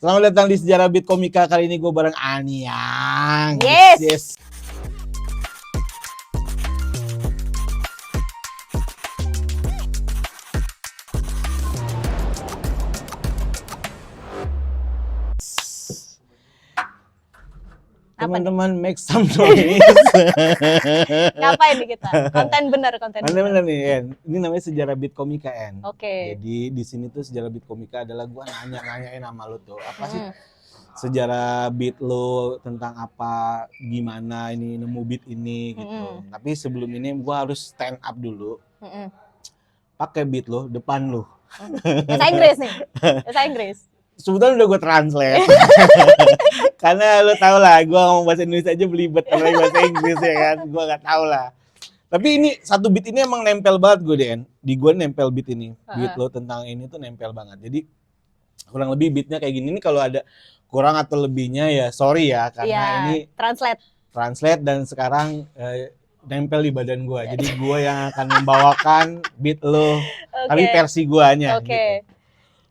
Selamat datang di Sejarah Beat Komika. Kali ini gue bareng Anyang. Yes. Teman-teman make some noise. Ngapain nih kita? Konten bener. Konten bener nih, En. Ini namanya Sejarah Beat Komika, En. Oke. Jadi di sini tuh Sejarah Beat Komika adalah gue nanyain sama lo tuh, apa sih sejarah beat lo, tentang apa, gimana ini nemu beat ini gitu. Tapi sebelum ini gue harus stand up dulu. Pakai beat lo depan lo. Bahasa Inggris nih. Bahasa Inggris. Sebetulnya udah gue translate. Karena lo tau lah, gue ngomong bahasa Indonesia aja belibet karena bahasa Inggris ya kan, gue gak tau lah. Tapi ini satu beat ini emang nempel banget gue, Den. Di gue nempel beat ini. Beat lo tentang ini tuh nempel banget. Jadi kurang lebih beatnya kayak gini. Ini kalau ada kurang atau lebihnya ya sorry ya, karena ini translate dan sekarang nempel di badan gue. Jadi gue yang akan membawakan beat lo, tapi versi guanya. Oke.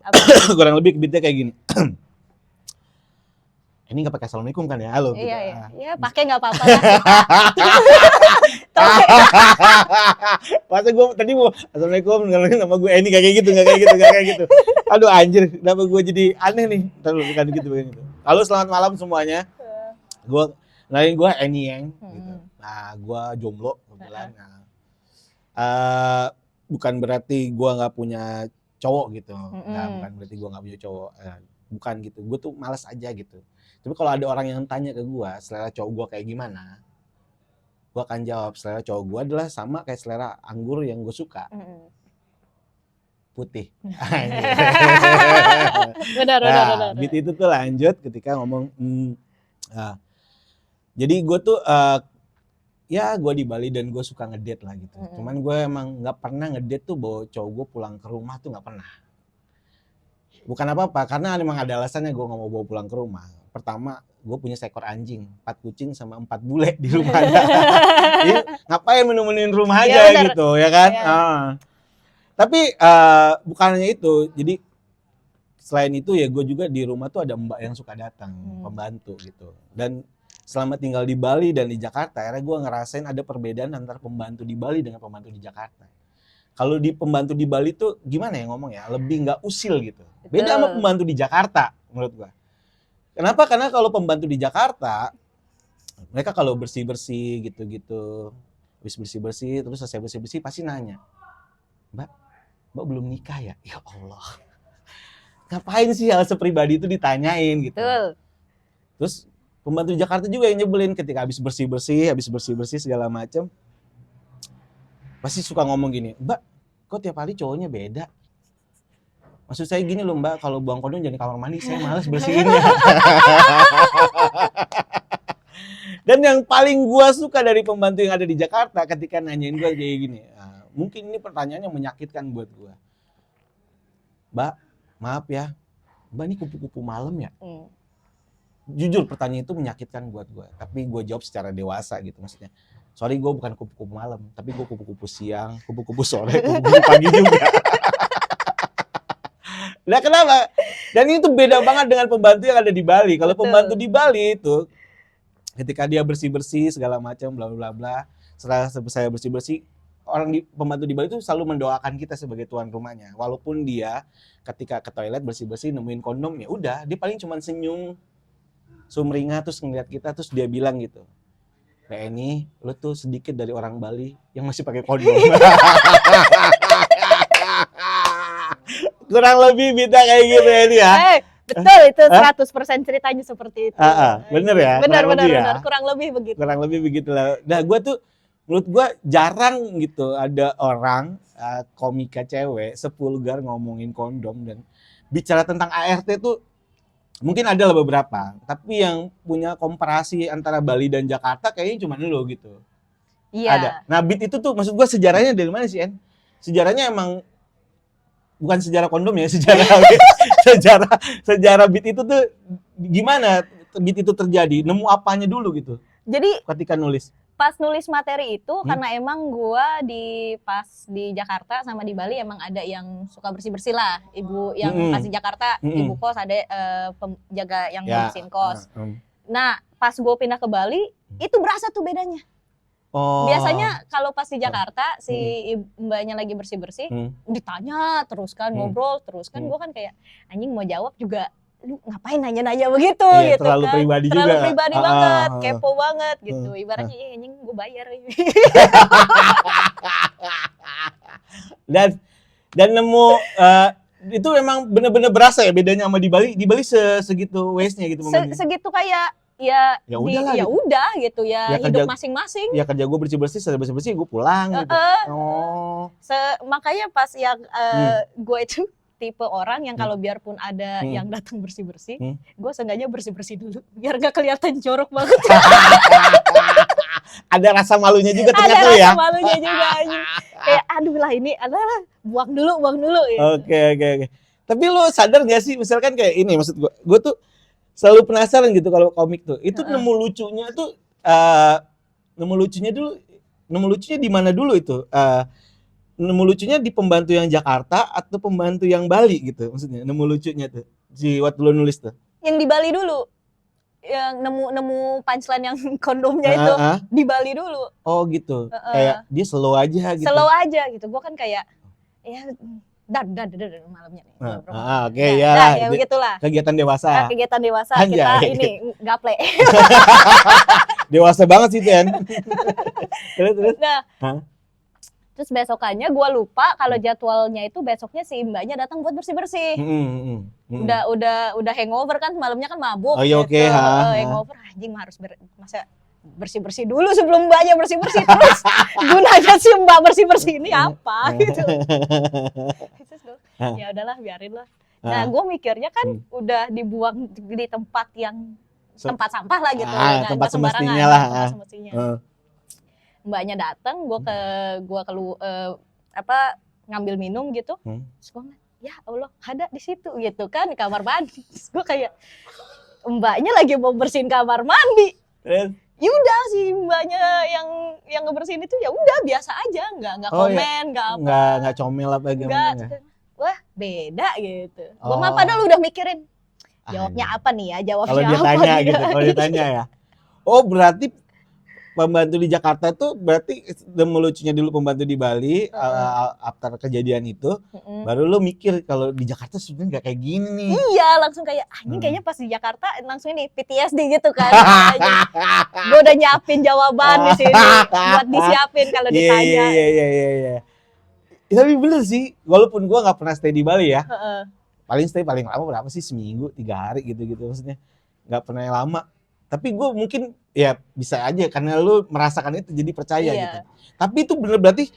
Gitu. Kurang lebih beatnya kayak gini. Ini nggak pakai assalamualaikum kan ya? Halo. Iya. Iya, pakai nggak apa-apa lah kita. Masa gue tadi mau assalamualaikum nama gue ini kayak gitu, nggak kayak gitu. Aduh anjir, kenapa gue jadi aneh nih? Terus bukan gitu. Halo, selamat malam semuanya. Gue Anyang gitu. Nah, gue jomblo kebetulan. Bukan berarti gue nggak punya cowok gitu. Nah, bukan berarti gue nggak punya cowok. Bukan gitu. Gue tuh malas aja gitu. Tapi kalau ada orang yang tanya ke gue, selera cowok gue kayak gimana? Gue akan jawab, selera cowok gue adalah sama kayak selera anggur yang gue suka. Putih. Benar. Beat itu tuh lanjut ketika ngomong jadi gue tuh ya gue di Bali dan gue suka ngedate lah gitu. Cuman gue emang nggak pernah ngedate tuh bawa cowok gue pulang ke rumah tuh nggak pernah. Bukan apa-apa, karena memang ada alasannya gue nggak mau bawa pulang ke rumah. Pertama, gue punya seekor anjing, 4 kucing sama 4 bule di rumah. Jadi, ngapain menemenin rumah aja ya, gitu, ya kan? Ya. Tapi bukan hanya itu, jadi selain itu ya gue juga di rumah tuh ada mbak yang suka datang, pembantu gitu. Dan selama tinggal di Bali dan di Jakarta, akhirnya gue ngerasain ada perbedaan antara pembantu di Bali dengan pembantu di Jakarta. Kalau di pembantu di Bali tuh gimana ya ngomong ya, lebih nggak usil gitu. Beda sama pembantu di Jakarta menurut gue. Kenapa? Karena kalau pembantu di Jakarta, mereka kalau bersih-bersih gitu-gitu, habis bersih-bersih, terus selesai bersih-bersih pasti nanya, Mbak belum nikah ya? Ya Allah, ngapain sih hal sepribadi itu ditanyain gitu. Betul. Terus pembantu di Jakarta juga yang nyebelin ketika habis bersih-bersih segala macam, pasti suka ngomong gini, Mbak, kok tiap hari cowoknya beda? Maksud saya gini loh Mbak, kalau buang kondom jangan di kamar mandi, saya males bersihinnya. Dan yang paling gua suka dari pembantu yang ada di Jakarta ketika nanyain gua kayak gini, mungkin ini pertanyaan yang menyakitkan buat gua. Mbak, maaf ya, Mbak ini kupu-kupu malam ya? Jujur pertanyaan itu menyakitkan buat gua, tapi gua jawab secara dewasa gitu maksudnya. Sorry, gue bukan kupu-kupu malam, tapi gue kupu-kupu siang, kupu-kupu sore, kupu-kupu pagi juga. Nah kenapa? Dan itu beda banget dengan pembantu yang ada di Bali. Kalau pembantu di Bali itu ketika dia bersih-bersih segala macam bla bla bla, setelah saya bersih-bersih, pembantu di Bali itu selalu mendoakan kita sebagai tuan rumahnya. Walaupun dia ketika ke toilet bersih-bersih nemuin kondom, ya udah, dia paling cuma senyum sumringah terus ngeliat kita terus dia bilang gitu, kayak ini lu tuh sedikit dari orang Bali yang masih pakai kondom. Kurang lebih beda kayak gitu ya dia. Betul, itu 100% ceritanya seperti itu. Bener ya? Benar. Kurang lebih begitu. Kurang lebih begitulah. Nah gue tuh, menurut gue jarang gitu ada orang komika cewek sepulgar ngomongin kondom dan bicara tentang ART tuh mungkin ada lah beberapa. Tapi yang punya komparasi antara Bali dan Jakarta kayaknya cuma lu gitu. Iya. Ada. Nah beat itu tuh maksud gue sejarahnya dari mana sih, En? Sejarahnya emang bukan sejarah kondom ya, sejarah beat itu tuh gimana beat itu terjadi, nemu apanya dulu gitu. Jadi ketika nulis Pas nulis materi itu karena emang gua pas di Jakarta sama di Bali emang ada yang suka bersih-bersih lah. Ibu yang pas di Jakarta ibu kos ada penjaga yang bersihin kos. Nah, pas gue pindah ke Bali itu berasa tuh bedanya. Biasanya kalau pas di Jakarta si mbaknya lagi bersih-bersih ditanya terus kan, ngobrol terus kan, gue kan kayak anjing mau jawab juga lu ngapain nanya-nanya begitu gitu terlalu kan. pribadi terlalu juga. pribadi banget, kepo banget gitu. Ibaratnya anjing gue bayar. dan nemu itu memang bener-bener berasa ya bedanya sama di Bali. Di Bali segitu waste-nya gitu momennya. Segitu kayak ya udahlah ya gitu. udah gitu ya hidup kerja, masing-masing. Ya kerja gue bersih-bersih, selesai bersih-bersih gue pulang gitu. Makanya pas yang gue itu tipe orang yang kalau biarpun ada yang datang bersih-bersih, gue seenggaknya bersih-bersih dulu biar gak kelihatan jorok banget. Ada rasa malunya juga Ada ternyata rasa ya. malunya juga. Kayak aduh lah ini adalah buang dulu. Gitu. Oke. Tapi lo sadar gak sih misalkan kayak ini, maksud gue tuh selalu penasaran gitu kalau komik tuh. Itu nemu lucunya tuh nemu lucunya di mana dulu itu? Nemu lucunya di pembantu yang Jakarta atau pembantu yang Bali gitu maksudnya, nemu lucunya tuh si waktu lo nulis tuh yang di Bali dulu, yang nemu punchline yang kondomnya itu di Bali dulu. Oh gitu. Kayak dia slow aja gitu. Slow aja gitu. Gue kan kayak ya dar malamnya nih. Oke, ya begitulah. Kegiatan dewasa. Kegiatan dewasa Anjay. kita ini gaple. Dewasa banget sih Tian. Terus. Nah, terus besokannya gue lupa kalau jadwalnya itu besoknya si mbaknya datang buat bersih-bersih. Udah hangover kan, malamnya kan mabuk. Oh iya, gitu. Oke. Hangover anjing harus masa bersih-bersih dulu sebelum mbaknya bersih-bersih. Terus gunanya si mbak bersih-bersih ini apa gitu. Ya udahlah biarin lah. Nah gue mikirnya kan udah dibuang di tempat yang tempat sampah lah gitu. Tempat semestinya lah. Tempat semestinya. Mbaknya datang, gue ngambil minum gitu. Terus gue ngeliat, ya Allah ada di situ gitu kan di kamar mandi. Terus gue kayak mbaknya lagi mau bersihin kamar mandi. Ya udah si mbaknya yang ngebersihin itu ya udah biasa aja, nggak komen, nggak apa, nggak comel apa gimana. Wah beda gitu. Gue mah padahal udah mikirin jawabnya apa nih ya, jawabnya kalau dia apa tanya nih, gitu, kalau dia tanya ya. Oh berarti pembantu di Jakarta tuh berarti melucunya dulu pembantu di Bali after kejadian itu, baru lo mikir kalau di Jakarta sebenarnya nggak kayak gini nih. Iya langsung kayak ini kayaknya pas di Jakarta langsung ini PTSD gitu kan. Gue udah nyiapin jawaban di sini buat disiapin kalau ditanya. Iya. Tapi bener sih, walaupun gue nggak pernah stay di Bali ya, paling lama berapa sih, seminggu 3 hari gitu maksudnya, nggak pernah yang lama. Tapi gue mungkin ya bisa aja karena lu merasakan itu jadi percaya gitu. Tapi itu bener berarti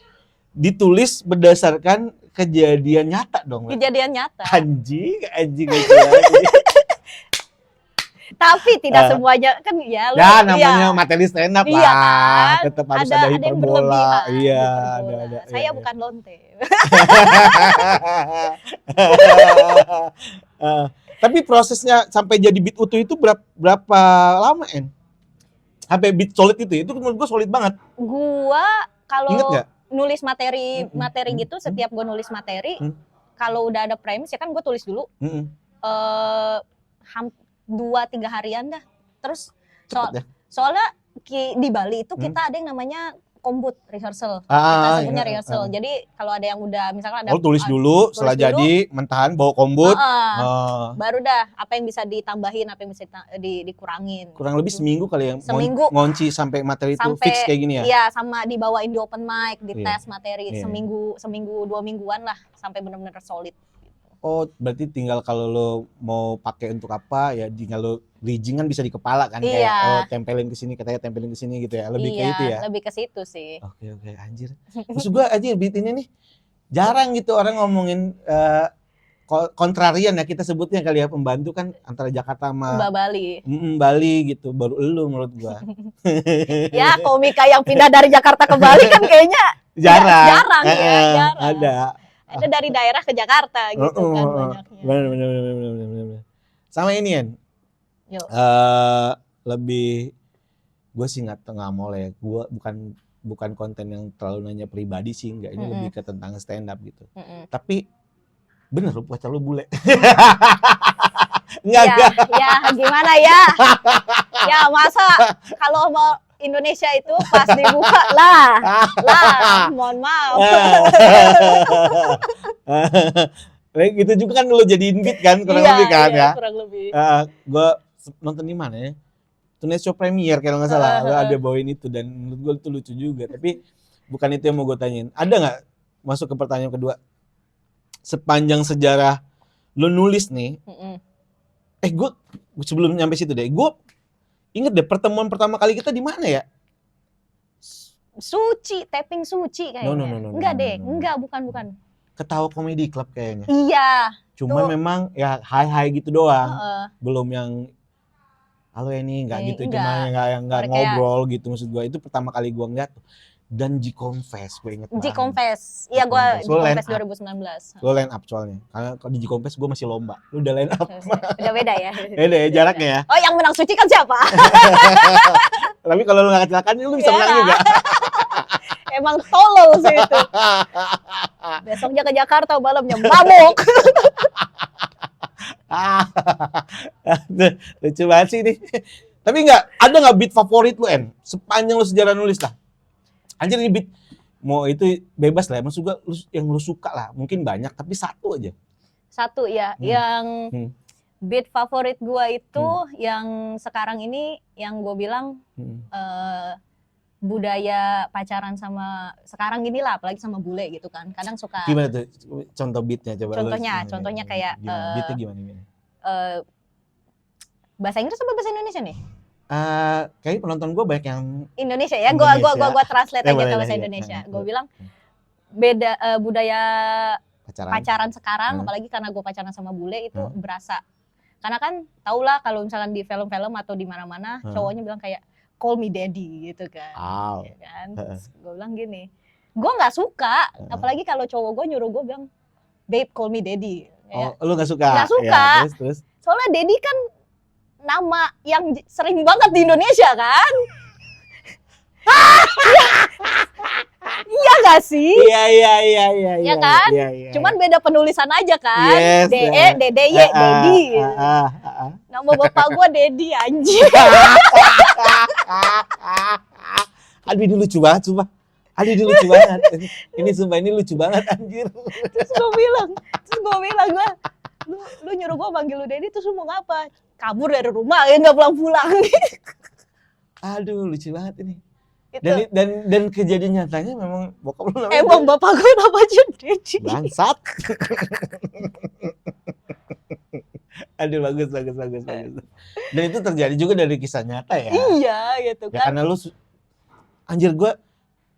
ditulis berdasarkan kejadian nyata dong. Kejadian nyata. Anjing. Tapi tidak semuanya kan ya. Namanya materi stand up lah. Kan? Tetap harus ada hiperbola. Iya, ada. Saya bukan lonte. Tapi prosesnya sampai jadi beat utuh itu berapa lama, En? Sampai beat solid itu menurut gue solid banget. Gua kalau nulis materi gitu, setiap gue nulis materi, kalau udah ada premis ya kan gue tulis dulu. 2-3 harian dah. Terus soalnya di Bali itu kita ada yang namanya kombut rehearsal. Kita sebutnya rehearsal. Jadi kalau ada yang udah misalkan ada tulis dulu, setelah jadi mentahan bawa kombut. Baru dah apa yang bisa ditambahin, apa yang bisa dikurangin. Kurang lebih seminggu kali ya. Seminggu ngunci sampai materi itu fix kayak gini ya. Iya, sama dibawain di open mic, di tes materi seminggu 2 mingguan lah sampai benar-benar solid. Oh, berarti tinggal kalau lo mau pakai untuk apa ya, tinggal lo bridging kan bisa di kepala kan, kayak tempelin ke sini, katanya tempelin ke sini gitu ya. Lebih kayak itu ya. Lebih ke situ sih. Oke, anjir. Maksud gua anjir beat ini nih jarang gitu orang ngomongin kontrarian ya kita sebutnya kali ya, pembantu kan antara Jakarta sama Bali. Bali gitu, baru elu menurut gua. Ya, komika yang pindah dari Jakarta ke Bali kan kayaknya jarang. Ada dari daerah ke Jakarta gitu kan banyaknya. Benar. Sama ini kan. Lebih Gue sih nggak mau lah ya. Gue bukan konten yang terlalu nanya pribadi sih, enggak. Ini lebih ke tentang stand up gitu. Tapi bener lu pacar lu bule. Enggak. Ya gimana ya? Ya masa kalau mau Indonesia itu pas dibuka lah, mohon maaf. Gitu juga kan lu jadiin beat kan, kurang lebih kan ya. Kurang lebih. Gue nonton di mana ya? Tonight Show Premier kalau nggak salah, lu ada bawain itu dan menurut gue itu lucu juga. Tapi bukan itu yang mau gue tanyain. Ada nggak, masuk ke pertanyaan kedua, sepanjang sejarah lu nulis nih, gue sebelum nyampe situ deh, gue inget deh pertemuan pertama kali kita di mana ya? Tapping Suci kayaknya. Enggak, bukan. Ketawa Comedy Club kayaknya. Iya. Cuman memang ya hai gitu doang. Belum yang halo ini enggak gitu, cuma enggak ngobrol gitu maksud gue. Itu pertama kali gue ngeliat tuh. Dan G-Confess, gue inget banget. G-Confess. Iya, gue G-Confess 2019. Gue line up soalnya. Karena kalau di G-Confess gue masih lomba. Lu udah line up. Udah beda ya? Beda ya jaraknya ya. Oh, yang menang Suci kan siapa? Tapi kalau lu gak kecelakaan, lu bisa menang juga. Emang tolol sih itu. Besoknya ke Jakarta, malamnya mabuk. Lucu banget sih ini. Tapi ada nggak beat favorit lu, En? Sepanjang lu sejarah nulis lah. Anjir ini beat, mau itu bebas lah. Maksud gua yang lu suka lah. Mungkin banyak, tapi satu aja. Satu ya, yang beat favorit gua itu yang sekarang ini, yang gua bilang budaya pacaran sama sekarang gini lah, apalagi sama bule gitu kan. Kadang suka. Gimana tuh contoh beatnya coba? Contohnya kayak beatnya gimana? Bahasa Inggris apa bahasa Indonesia nih? Kayaknya penonton gue banyak yang Indonesia ya. Gue translate aja ke bahasa Indonesia. Gue bilang beda budaya pacaran sekarang, apalagi karena gue pacaran sama bule itu berasa. Karena kan tau lah kalau misalnya di film-film atau di mana-mana cowoknya bilang kayak call me daddy gitu kan. Ya kan? Gue bilang gini, gue nggak suka, apalagi kalau cowok gue nyuruh gue bilang babe call me daddy. Oh, lu nggak suka? Nggak suka. Ya, terus. Soalnya daddy kan nama yang sering banget di Indonesia kan. Iya nggak sih? Iya. Ya kan? Iya. Cuman beda penulisan aja kan. Yes, Dede, Dedi. Nama bapak gue Dedi anjir. Aduh ini lucu banget, sumpah. Ini sumpah ini lucu banget anjir. Terus gue bilang, lu nyuruh gue manggil lu Dedi, terus lu mau ngapa? Kabur dari rumah ya, nggak pulang-pulang. Aduh lucu banget ini. Dan kejadian nyatanya memang bokap lu namanya emang bapak gue namanya Dedi. Bangsat. Aduh bagus. Dan itu terjadi juga dari kisah nyata ya. Iya gitu kan. Ya, karena lu anjir gue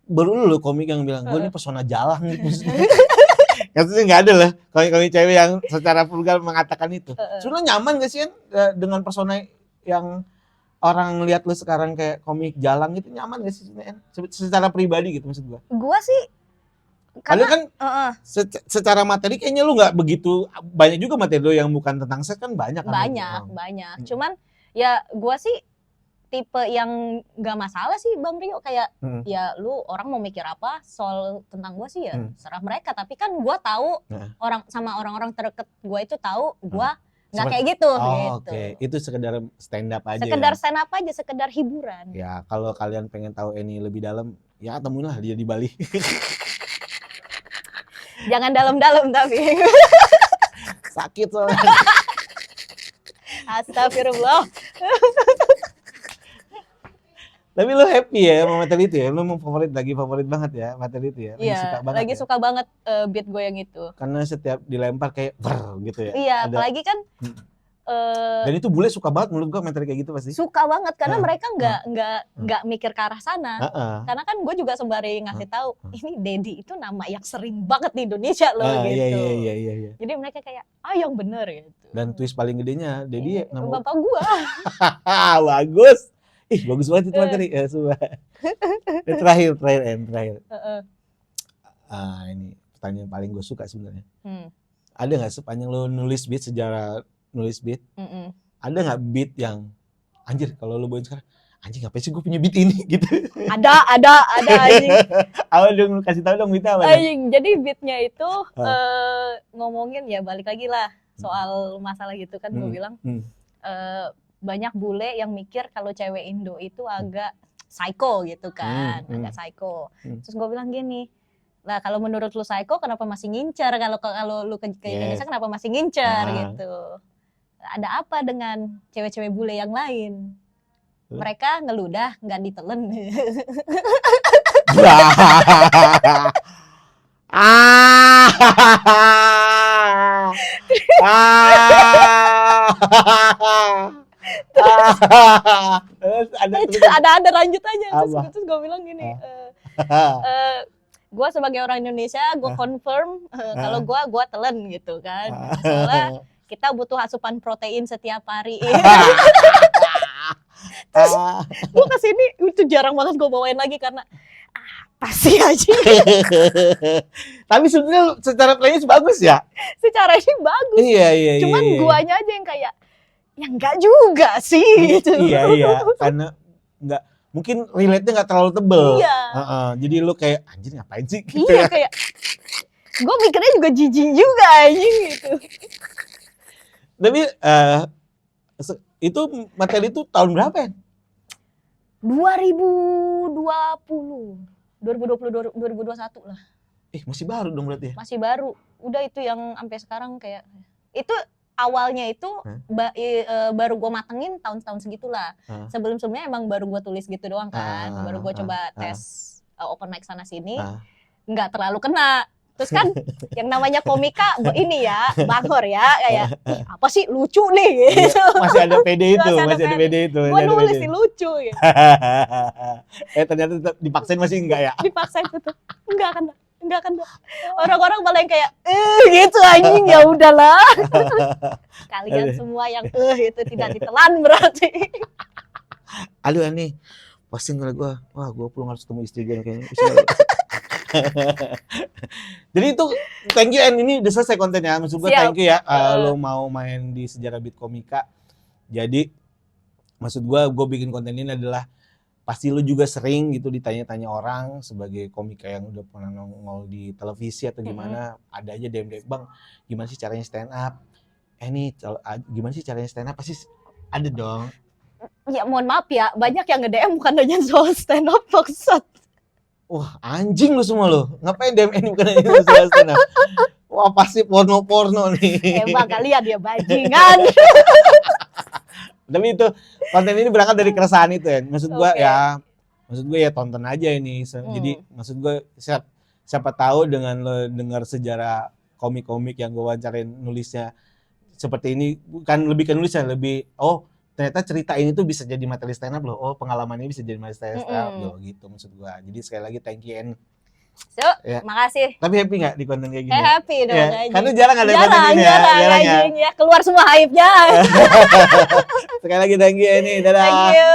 baru lu komik yang bilang gue ini pesona jalang gitu. Maksudnya nggak ada lah komik cewek yang secara vulgar mengatakan itu. Sebenarnya nyaman gak sih dengan persona yang orang lihat lu sekarang kayak komik jalang gitu, nyaman gak sih secara pribadi gitu maksud gue? Gue sih karena kan secara materi kayaknya lu nggak begitu banyak juga materi lu yang bukan tentang seks kan banyak kan? Banyak. Cuman ya gue sih tipe yang gak masalah sih Bang Rio, kayak ya lu orang mau mikir apa soal tentang gue sih ya serah mereka, tapi kan gue tahu orang-orang terdekat gue itu tahu gue nggak kayak gitu. Oke. Itu sekedar stand up aja. Sekedar hiburan. Ya kalau kalian pengen tahu ini lebih dalam ya temuin lah dia di Bali. Jangan dalam-dalam tapi. Sakit soalnya. Astagfirullah. Tapi lu happy ya sama materi itu ya? Lu mau favorit banget ya materi itu ya? Lagi suka banget beat gue yang itu. Karena setiap dilempar kayak gitu ya? Iya, apalagi kan dan itu bule suka banget menurut gue materi kayak gitu pasti. Suka banget karena mereka nggak mikir ke arah sana. Karena kan gue juga sembari ngasih tahu ini Dedi itu nama yang sering banget di Indonesia loh gitu. Iya. Jadi mereka kayak yang bener gitu. Dan twist paling gedenya Dedi nama bapak gue. Bagus. Bagus banget itu materi. Ya, terakhir. Ini pertanyaan paling gue suka sebenarnya. Ada nggak sepanjang lo nulis beat, sejarah nulis beat, ada nggak beat yang anjir kalau lo bawain sekarang, anjing ngapain sih gue punya beat ini gitu. Ada anjing. Awal dong lu kasih tahu dong beatnya apa? Anjing. Jadi beatnya itu ngomongin ya balik lagi lah soal masalah gitu kan gue bilang banyak bule yang mikir kalau cewek Indo itu agak psycho gitu kan, agak psycho. Terus gue bilang gini, nah kalau menurut lu psycho kenapa masih ngincer, kalau lu ke Indonesia kenapa masih ngincer gitu. Ada apa dengan cewek-cewek bule yang lain? Mereka ngeludah nggak ditelen. Terus ada lanjutannya. Terus gue bilang gini, gue sebagai orang Indonesia gue confirm kalau gue telen gitu kan. Soalnya kita butuh asupan protein setiap hari. Terus gue kesini itu jarang banget gue bawain lagi karena pasti aja. Tapi sebenarnya secara playnya bagus ya. Secara ini bagus. Iya. Cuman guanya aja yang kayak yang enggak juga sih gitu. Iya karena enggak mungkin relate-nya enggak terlalu tebel. Iya. Jadi lu kayak anjir ngapain sih gitu iya, ya. Kayak gue mikirnya juga jijik juga anjing gitu. Tapi itu materi itu tahun berapa ya? 2021 lah. Masih baru dong berarti ya? Masih baru. Udah itu yang sampai sekarang kayak itu awalnya itu baru gue matengin tahun-tahun segitulah. Sebelum-sebelumnya emang baru gue tulis gitu doang kan. Baru gue coba tes open mic sana sini. Nggak terlalu kena. Terus kan yang namanya komika ini ya, Bangor ya, kayak apa sih lucu nih gitu. Masih ada PD itu, masih ada PD itu. Gue nulis sih lucu gitu. Ternyata dipaksain masih enggak ya? Dipaksain tuh. Enggak kan. Orang-orang malah yang kayak gitu anjing, ya udahlah. Kalian semua yang itu tidak ditelan berarti. Aduh nih, posting kalau gue, wah gue pulang harus ketemu istri gue kayaknya. Jadi itu thank you, ini udah selesai kontennya. Maksud gue thank you ya lo mau main di Sejarah Beat Komika. Jadi maksud gue bikin konten ini adalah pasti lo juga sering gitu ditanya-tanya orang sebagai komika yang udah pernah nongol di televisi atau gimana. Ada aja DM bang, gimana sih caranya stand up? Gimana sih caranya stand up? Pasti ada dong. Ya mohon maaf ya, banyak yang nge-DM bukan nanya soal stand up maksud. Wah anjing lu semua lu, ngapain DM ini bukan aja soal stand up? Wah pasti porno nih. Emang kalian ya bajingan. Tapi itu konten ini berangkat dari keresahan itu ya. Maksud gue ya tonton aja ini. Jadi maksud gue siapa tahu dengan lo dengar sejarah komik-komik yang gue wawancarain nulisnya seperti ini, bukan lebih ke nulisnya, lebih ternyata cerita ini tuh bisa jadi materi stand up loh. Pengalaman ini bisa jadi materi stand up loh gitu maksud gua. Jadi sekali lagi thank you En. Makasih. Tapi happy nggak di konten kayak gini? Happy dong. Ya. Karena jarang ada konten ini ya. Jarang ya. Keluar semua hype-nya. Sekali lagi thank you Eni. Dadah. Thank you.